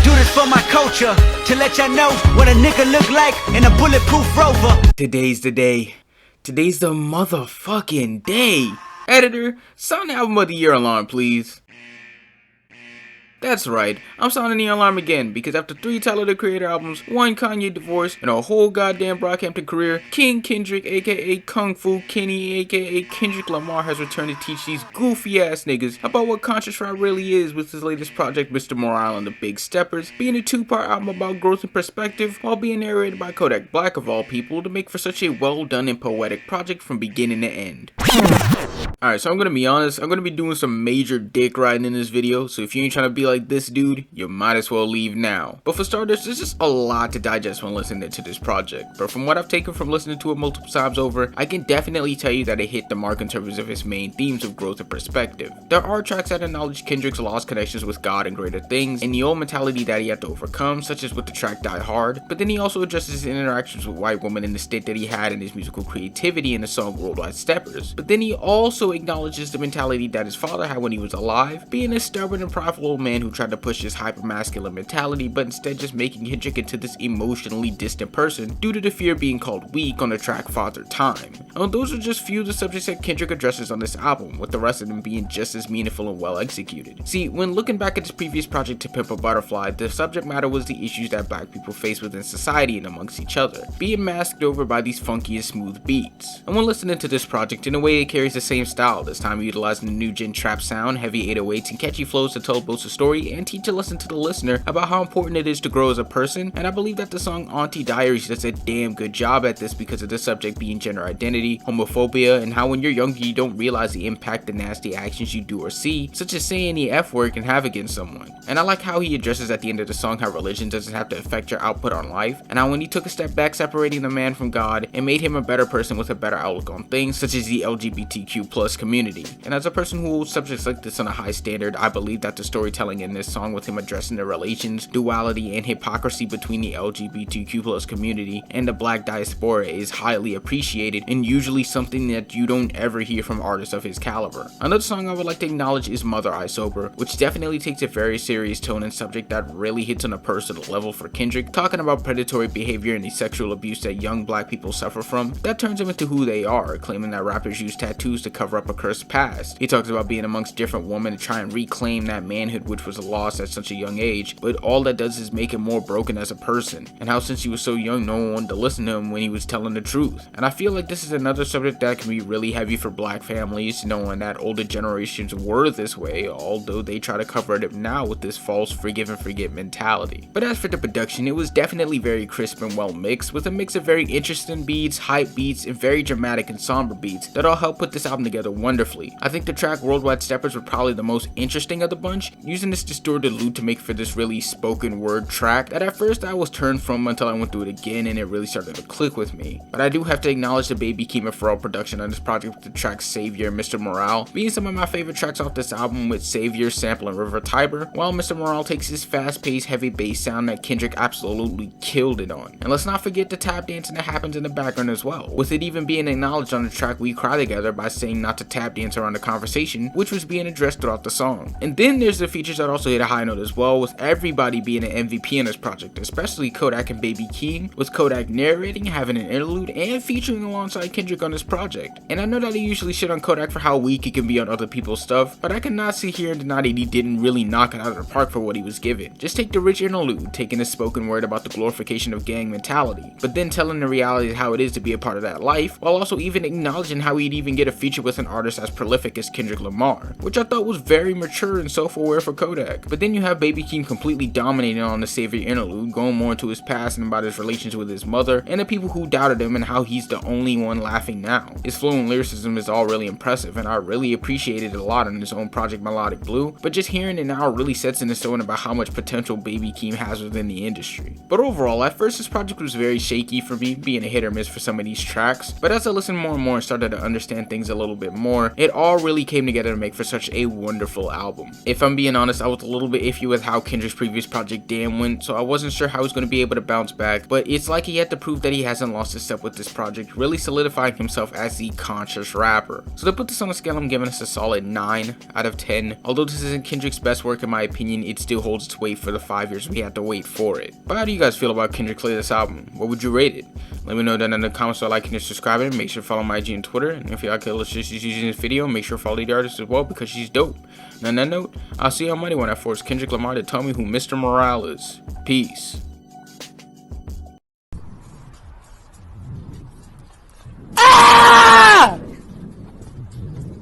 do this for my culture, to let y'all know what a nigga look like in a bulletproof Rover. Today's the day. Today's the motherfucking day. Editor, sound the album of the year alarm, please. That's right, I'm sounding the alarm again because after 3 Tyler the Creator albums, 1 Kanye divorce, and a whole goddamn Brockhampton career, King Kendrick aka Kung Fu Kenny aka Kendrick Lamar has returned to teach these goofy ass niggas about what conscious rap really is with his latest project Mr. Morale and the Big Steppers, being a 2-part album about growth and perspective while being narrated by Kodak Black of all people to make for such a well done and poetic project from beginning to end. Alright, so I'm gonna be honest, I'm gonna be doing some major dick riding in this video, so if you ain't trying to be like this dude, you might as well leave now. But for starters, there's just a lot to digest when listening to this project, but from what I've taken from listening to it multiple times over, I can definitely tell you that it hit the mark in terms of its main themes of growth and perspective. There are tracks that acknowledge Kendrick's lost connections with God and greater things, and the old mentality that he had to overcome, such as with the track Die Hard, but then he also addresses his interactions with white women and the state that he had in his musical creativity in the song Worldwide Steppers. But then he also acknowledges the mentality that his father had when he was alive, being a stubborn and prideful old man who tried to push his hyper-masculine mentality, but instead just making Kendrick into this emotionally distant person due to the fear of being called weak on the track Father Time. And those are just few of the subjects that Kendrick addresses on this album, with the rest of them being just as meaningful and well executed. See, when looking back at his previous project To Pimp a Butterfly, the subject matter was the issues that black people face within society and amongst each other, being masked over by these funky and smooth beats. And when listening to this project, in a way it carries the same style, this time utilizing the new gen trap sound, heavy 808s, and catchy flows to tell both a story and teach a lesson to the listener about how important it is to grow as a person. And I believe that the song Auntie Diaries does a damn good job at this because of the subject being gender identity, homophobia, and how when you're younger you don't realize the impact the nasty actions you do or see, such as saying the F word, can have against someone. And I like how he addresses at the end of the song how religion doesn't have to affect your output on life, and how when he took a step back separating the man from God, it made him a better person with a better outlook on things such as the LGBTQ plus community. And as a person who holds subjects like this on a high standard, I believe that the storytelling in this song with him addressing the relations, duality, and hypocrisy between the LGBTQ plus community and the black diaspora is highly appreciated and usually something that you don't ever hear from artists of his caliber. Another song I would like to acknowledge is Mother I Sober, which definitely takes a very serious tone and subject that really hits on a personal level for Kendrick, talking about predatory behavior and the sexual abuse that young black people suffer from that turns them into who they are, claiming that rappers use tattoos to cover up a cursed past. He talks about being amongst different women to try and reclaim that manhood which was lost at such a young age, but all that does is make him more broken as a person, and how since he was so young no one wanted to listen to him when he was telling the truth. And I feel like this is another subject that can be really heavy for black families, knowing that older generations were this way, although they try to cover it up now with this false forgive and forget mentality. But as for the production, it was definitely very crisp and well mixed, with a mix of very interesting beats, hype beats, and very dramatic and somber beats that all help put this album together wonderfully. I think the track Worldwide Steppers were probably the most interesting of the bunch, using this distorted loop to make for this really spoken word track that at first I was turned from until I went through it again and it really started to click with me. But I do have to acknowledge the Baby Keem and Pharrell production on this project with the tracks Savior and Mr. Morale being some of my favorite tracks off this album, with Savior sampling River Tiber, while Mr. Morale takes his fast-paced heavy bass sound that Kendrick absolutely killed it on. And let's not forget the tap dancing that happens in the background as well, with it even being acknowledged on the track We Cry Together by saying not to tap dance around the conversation, which was being addressed throughout the song. And then there's the features that also hit a high note as well, with everybody being an MVP in this project, especially Kodak and Baby Keem, with Kodak narrating, having an interlude, and featuring alongside Kendrick on this project. And I know that I usually shit on Kodak for how weak he can be on other people's stuff, but I cannot sit here and deny that he didn't really knock it out of the park for what he was given. Just take the rich interlude, taking a spoken word about the glorification of gang mentality, but then telling the reality of how it is to be a part of that life, while also even acknowledging how he'd even get a feature with an artist as prolific as Kendrick Lamar, which I thought was very mature and self-aware for Kodak. But then you have Baby Keem completely dominating on the Savior interlude, going more into his past and about his relations with his mother and the people who doubted him and how he's the only one laughing now. His flow and lyricism is all really impressive and I really appreciated it a lot on his own project Melodic Blue, but just hearing it now really sets in the stone about how much potential Baby Keem has within the industry. But overall, at first this project was very shaky for me, being a hit or miss for some of these tracks, but as I listened more and more and started to understand things a little bit bit more. It all really came together to make for such a wonderful album. If I'm being honest, I was a little bit iffy with how Kendrick's previous project Damn went, so I wasn't sure how he was going to be able to bounce back, but it's like he had to prove that he hasn't lost his step with this project, really solidifying himself as the conscious rapper. So to put this on a scale, I'm giving us a solid 9 out of 10. Although this isn't Kendrick's best work in my opinion, it still holds its weight for the 5 years we had to wait for it. But how do you guys feel about Kendrick's latest album? What would you rate it? Let me know down in the comments, so liking and subscribing. Make sure to follow my IG and Twitter, and if you like illustrations using this video, make sure to follow the artist as well because she's dope. And on that note, I'll see you on Monday when I force Kendrick Lamar to tell me who Mr. Morale is. Peace.